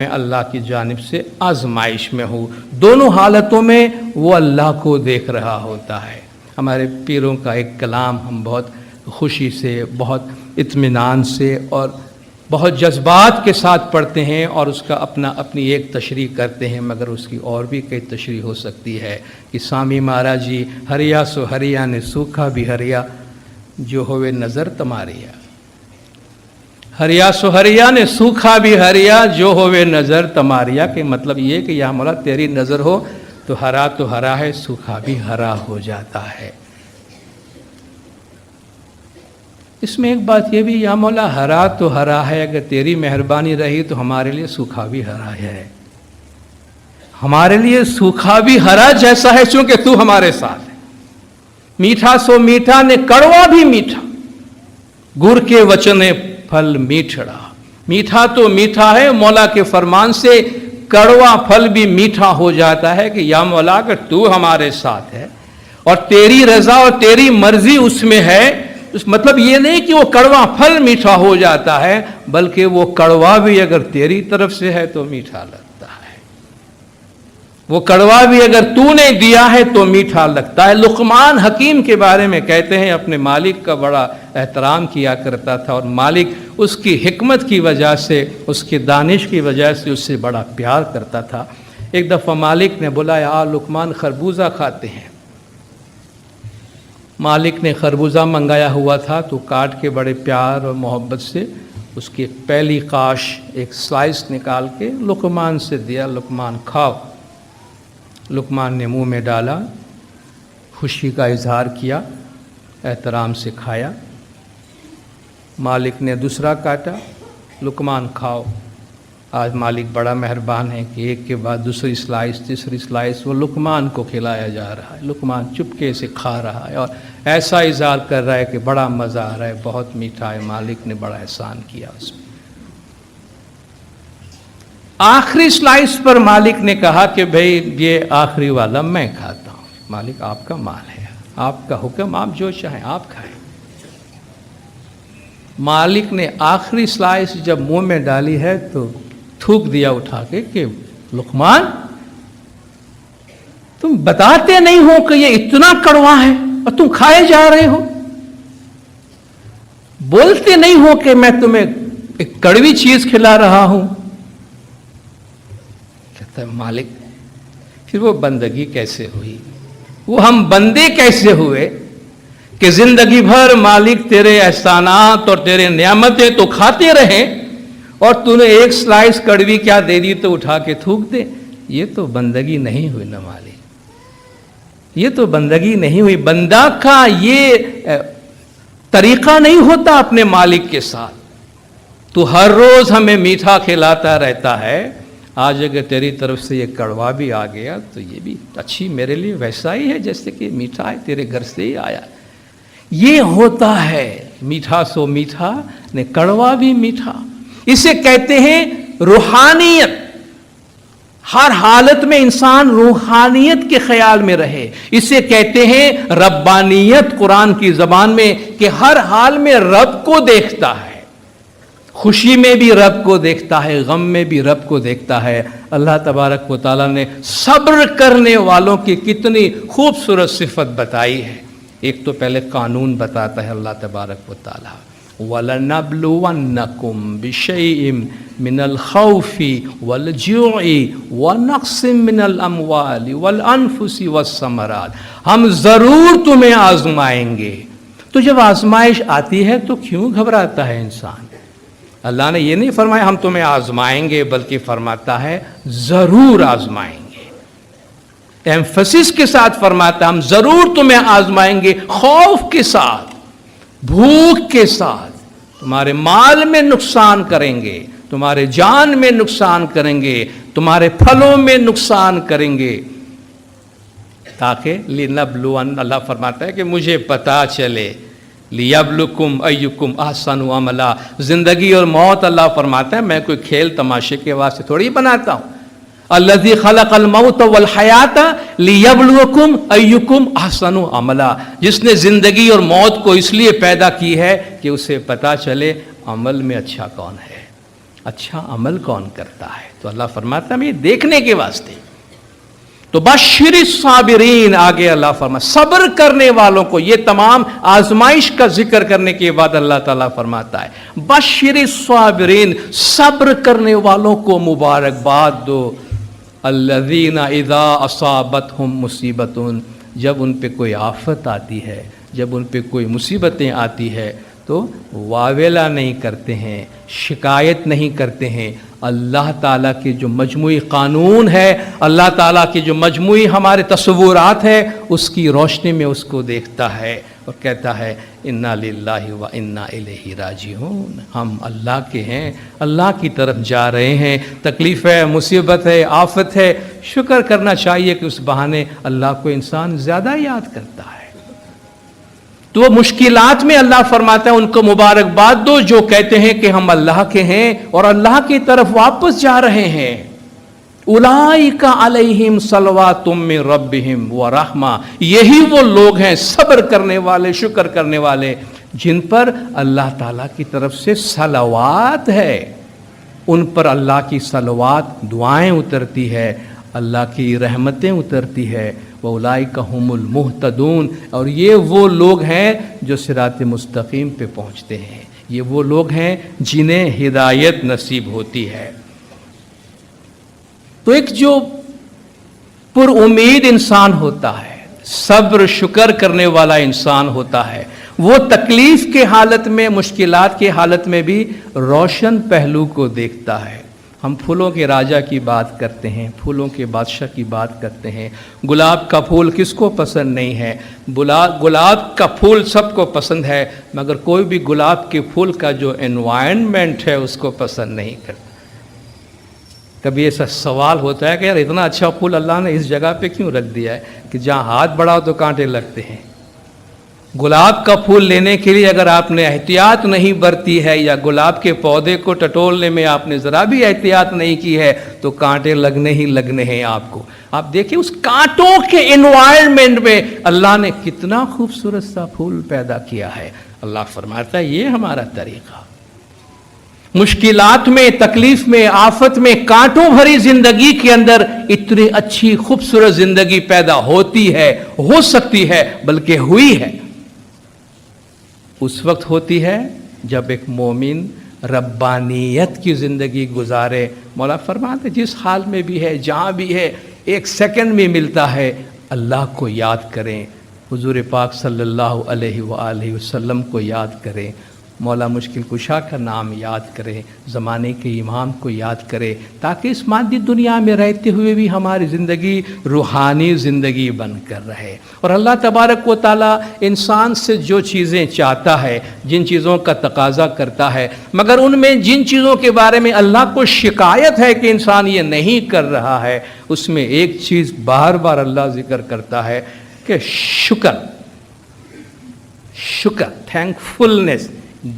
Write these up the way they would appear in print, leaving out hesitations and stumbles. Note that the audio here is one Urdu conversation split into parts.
میں اللہ کی جانب سے آزمائش میں ہوں۔ دونوں حالتوں میں وہ اللہ کو دیکھ رہا ہوتا ہے۔ ہمارے پیروں کا ایک کلام ہم بہت خوشی سے، بہت اطمینان سے اور بہت جذبات کے ساتھ پڑھتے ہیں اور اس کا اپنی ایک تشریح کرتے ہیں، مگر اس کی اور بھی کئی تشریح ہو سکتی ہے کہ سامی مہارا جی ہریا سو ہریا نے سوکھا بھی ہریا جو ہوئے نظر تمہاریا، ہریا سو ہریا نے سوکھا بھی ہریا جو ہوئے نظر تمہاریا، کہ مطلب یہ کہ یا مولا تیری نظر ہو تو ہرا ہے، سوکھا بھی ہرا ہو جاتا ہے۔ اس میں ایک بات یہ بھی، یا مولا ہرا ہے، اگر تیری مہربانی رہی تو ہمارے لیے سوکھا بھی ہرا ہے، ہمارے لیے سوکھا بھی ہرا جیسا ہے، چونکہ تو ہمارے ساتھ ہے۔ میٹھا سو میٹھا نے کڑوا بھی میٹھا، گر کے وچنے پھل میٹھڑا، میٹھا تو میٹھا ہے، مولا کے فرمان سے کڑوا پھل بھی میٹھا ہو جاتا ہے کہ یا مولا اگر تو ہمارے ساتھ ہے اور تیری رضا اور تیری مرضی اس میں ہے، اس مطلب یہ نہیں کہ وہ کڑوا پھل میٹھا ہو جاتا ہے، بلکہ وہ کڑوا بھی اگر تیری طرف سے ہے تو میٹھا لگتا ہے، وہ کڑوا بھی اگر تو نے دیا ہے تو میٹھا لگتا ہے۔ لقمان حکیم کے بارے میں کہتے ہیں اپنے مالک کا بڑا احترام کیا کرتا تھا، اور مالک اس کی حکمت کی وجہ سے، اس کی دانش کی وجہ سے اس سے بڑا پیار کرتا تھا۔ ایک دفعہ مالک نے بلایا، لقمان خربوزہ کھاتے ہیں۔ مالک نے خربوزہ منگایا ہوا تھا تو کاٹ کے بڑے پیار اور محبت سے اس کی پہلی قاش ایک سلائس نکال کے لقمان سے دیا، لقمان کھاؤ۔ لقمان نے منہ میں ڈالا، خوشی کا اظہار کیا، احترام سے کھایا۔ مالک نے دوسرا کاٹا، لقمان کھاؤ۔ آج مالک بڑا مہربان ہے کہ ایک کے بعد دوسری سلائس، تیسری سلائس وہ لقمان کو کھلایا جا رہا ہے۔ لقمان چپکے سے کھا رہا ہے اور ایسا اظہار کر رہا ہے کہ بڑا مزہ آ رہا ہے، بہت میٹھا ہے، مالک نے بڑا احسان کیا اس میں۔ آخری سلائس پر مالک نے کہا کہ بھئی یہ آخری والا میں کھاتا ہوں۔ مالک آپ کا مال ہے، آپ کا حکم، آپ جو چاہیں آپ کھائیں۔ مالک نے آخری سلائس جب منہ میں ڈالی ہے تو تھوک دیا اٹھا کے کہ لقمان تم بتاتے نہیں ہو کہ یہ اتنا کڑوا ہے اور تم کھائے جا رہے ہو، بولتے نہیں ہو کہ میں تمہیں ایک کڑوی چیز کھلا رہا ہوں۔ کہتا ہے مالک پھر وہ بندگی کیسے ہوئی، وہ ہم بندے کیسے ہوئے کہ زندگی بھر مالک تیرے احسانات اور تیرے نعمتیں تو کھاتے رہیں اور تو نے ایک سلائس کڑوی کیا دے دی تو اٹھا کے تھوک دے۔ یہ تو بندگی نہیں ہوئی نا مالک، یہ تو بندگی نہیں ہوئی۔ بندہ کا یہ طریقہ نہیں ہوتا اپنے مالک کے ساتھ۔ تو ہر روز ہمیں میٹھا کھلاتا رہتا ہے، آج اگر تیری طرف سے یہ کڑوا بھی آ گیا تو یہ بھی اچھی میرے لیے ویسا ہی ہے جیسے کہ میٹھا ہے، تیرے گھر سے ہی آیا۔ یہ ہوتا ہے میٹھا سو میٹھا نے کڑوا بھی میٹھا۔ اسے کہتے ہیں روحانیت۔ ہر حالت میں انسان روحانیت کے خیال میں رہے، اسے کہتے ہیں ربانیت قرآن کی زبان میں، کہ ہر حال میں رب کو دیکھتا ہے، خوشی میں بھی رب کو دیکھتا ہے، غم میں بھی رب کو دیکھتا ہے۔ اللہ تبارک و تعالیٰ نے صبر کرنے والوں کی کتنی خوبصورت صفت بتائی ہے۔ ایک تو پہلے قانون بتاتا ہے اللہ تبارک و تعالیٰ، وَلَنَبْلُوَنَّكُمْ بِشَيْءٍ مِّنَ الْخَوْفِ وَالْجُوعِ وَنَقْصٍ مِّنَ الْأَمْوَالِ وَالْأَنفُسِ وَالثَّمَرَاتِ، ہم ضرور تمہیں آزمائیں گے۔ تو جب آزمائش آتی ہے تو کیوں گھبراتا ہے انسان؟ اللہ نے یہ نہیں فرمایا ہم تمہیں آزمائیں گے، بلکہ فرماتا ہے ضرور آزمائیں گے، ایمفسس کے ساتھ فرماتا ہے ہم ضرور تمہیں آزمائیں گے، خوف کے ساتھ، بھوک کے ساتھ، تمہارے مال میں نقصان کریں گے، تمہارے جان میں نقصان کریں گے، تمہارے پھلوں میں نقصان کریں گے، تاکہ لِنَبْلُوَنَّ، اللہ فرماتا ہے کہ مجھے پتا چلے، لِيَبْلُكُمْ أَيُّكُمْ أَحْسَنُ عَمَلًا۔ زندگی اور موت اللہ فرماتا ہے میں کوئی کھیل تماشے کے واسطے تھوڑی بناتا ہوں۔ الذی خلق الموت والحیات لیبلوکم ایکم احسن عملا، جس نے زندگی اور موت کو اس لیے پیدا کی ہے کہ اسے پتا چلے عمل میں اچھا کون ہے۔ اچھا عمل کون کرتا ہے؟ تو اللہ فرماتا ہے یہ دیکھنے کے واسطے. تو بشر الصابرین، آگے اللہ فرماتا صبر کرنے والوں کو. یہ تمام آزمائش کا ذکر کرنے کے بعد اللہ تعالیٰ فرماتا ہے بشر الصابرین، صبر کرنے والوں کو مبارکباد دو. الذین اذا اصابتہم مصیبۃ، جب ان پہ کوئی آفت آتی ہے، جب ان پہ کوئی مصیبتیں آتی ہے تو واویلا نہیں کرتے ہیں، شکایت نہیں کرتے ہیں. اللہ تعالیٰ کے جو مجموعی قانون ہے، اللہ تعالیٰ کے جو مجموعی ہمارے تصورات ہے، اس کی روشنی میں اس کو دیکھتا ہے اور کہتا ہے انا للہ و انا الیہ راجعون، ہم اللہ کے ہیں، اللہ کی طرف جا رہے ہیں. تکلیف ہے، مصیبت ہے، آفت ہے، شکر کرنا چاہیے کہ اس بہانے اللہ کو انسان زیادہ یاد کرتا ہے. تو وہ مشکلات میں اللہ فرماتا ہے ان کو مبارکباد دو جو کہتے ہیں کہ ہم اللہ کے ہیں اور اللہ کی طرف واپس جا رہے ہیں. اولئک علیہم صلوات من ربہم ورحمہ، یہی وہ لوگ ہیں صبر کرنے والے، شکر کرنے والے، جن پر اللہ تعالیٰ کی طرف سے صلوات ہے. ان پر اللہ کی صلوات، دعائیں اترتی ہے، اللہ کی رحمتیں اترتی ہے. وَأُولَئِكَ هُمُ الْمُهْتَدُونَ، اور یہ وہ لوگ ہیں جو صراط مستقیم پہ پہنچتے ہیں، یہ وہ لوگ ہیں جنہیں ہدایت نصیب ہوتی ہے. تو ایک جو پر امید انسان ہوتا ہے، صبر شکر کرنے والا انسان ہوتا ہے، وہ تکلیف کے حالت میں، مشکلات کے حالت میں بھی روشن پہلو کو دیکھتا ہے. ہم پھولوں کے راجا کی بات کرتے ہیں، پھولوں کے بادشاہ کی بات کرتے ہیں. گلاب کا پھول کس کو پسند نہیں ہے؟ گلاب کا پھول سب کو پسند ہے، مگر کوئی بھی گلاب کے پھول کا جو انوائرنمنٹ ہے اس کو پسند نہیں کرتا. کبھی ایسا سوال ہوتا ہے کہ یار اتنا اچھا پھول اللہ نے اس جگہ پہ کیوں رکھ دیا ہے کہ جہاں ہاتھ بڑھاؤ تو کانٹے لگتے ہیں. گلاب کا پھول لینے کے لیے اگر آپ نے احتیاط نہیں برتی ہے، یا گلاب کے پودے کو ٹٹولنے میں آپ نے ذرا بھی احتیاط نہیں کی ہے، تو کانٹے لگنے ہی لگنے ہیں آپ کو. آپ دیکھیں اس کانٹوں کے انوائرنمنٹ میں اللہ نے کتنا خوبصورت سا پھول پیدا کیا ہے. اللہ فرماتا ہے یہ ہمارا طریقہ. مشکلات میں، تکلیف میں، آفت میں، کانٹوں بھری زندگی کے اندر اتنی اچھی خوبصورت زندگی پیدا ہوتی ہے، ہو سکتی ہے، بلکہ ہوئی ہے. اس وقت ہوتی ہے جب ایک مومن ربانیت کی زندگی گزارے. مولا فرماتے جس حال میں بھی ہے، جہاں بھی ہے، ایک سیکنڈ میں ملتا ہے، اللہ کو یاد کریں، حضور پاک صلی اللہ علیہ وآلہ وسلم کو یاد کریں، مولا مشکل کشا کا نام یاد کریں، زمانے کے امام کو یاد کریں، تاکہ اس مادی دنیا میں رہتے ہوئے بھی ہماری زندگی روحانی زندگی بن کر رہے. اور اللہ تبارک و تعالیٰ انسان سے جو چیزیں چاہتا ہے، جن چیزوں کا تقاضا کرتا ہے، مگر ان میں جن چیزوں کے بارے میں اللہ کو شکایت ہے کہ انسان یہ نہیں کر رہا ہے، اس میں ایک چیز بار بار اللہ ذکر کرتا ہے کہ شکر، تھینکفلنس،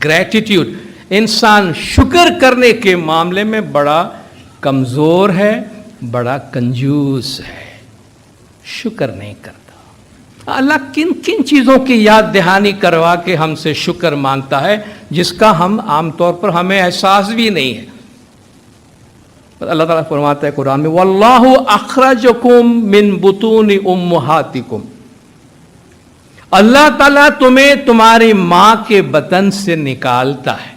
گریٹیٹیوڈ. انسان شکر کرنے کے معاملے میں بڑا کمزور ہے، بڑا کنجوس ہے، شکر نہیں کرتا. اللہ کن کن چیزوں کی یاد دہانی کروا کے ہم سے شکر مانگتا ہے جس کا ہم عام طور پر ہمیں احساس بھی نہیں ہے. اللہ تعالیٰ فرماتا ہے قرآن میں واللہ اخرجکم من بطون امہاتکم، اللہ تعالیٰ تمہیں تمہاری ماں کے بطن سے نکالتا ہے.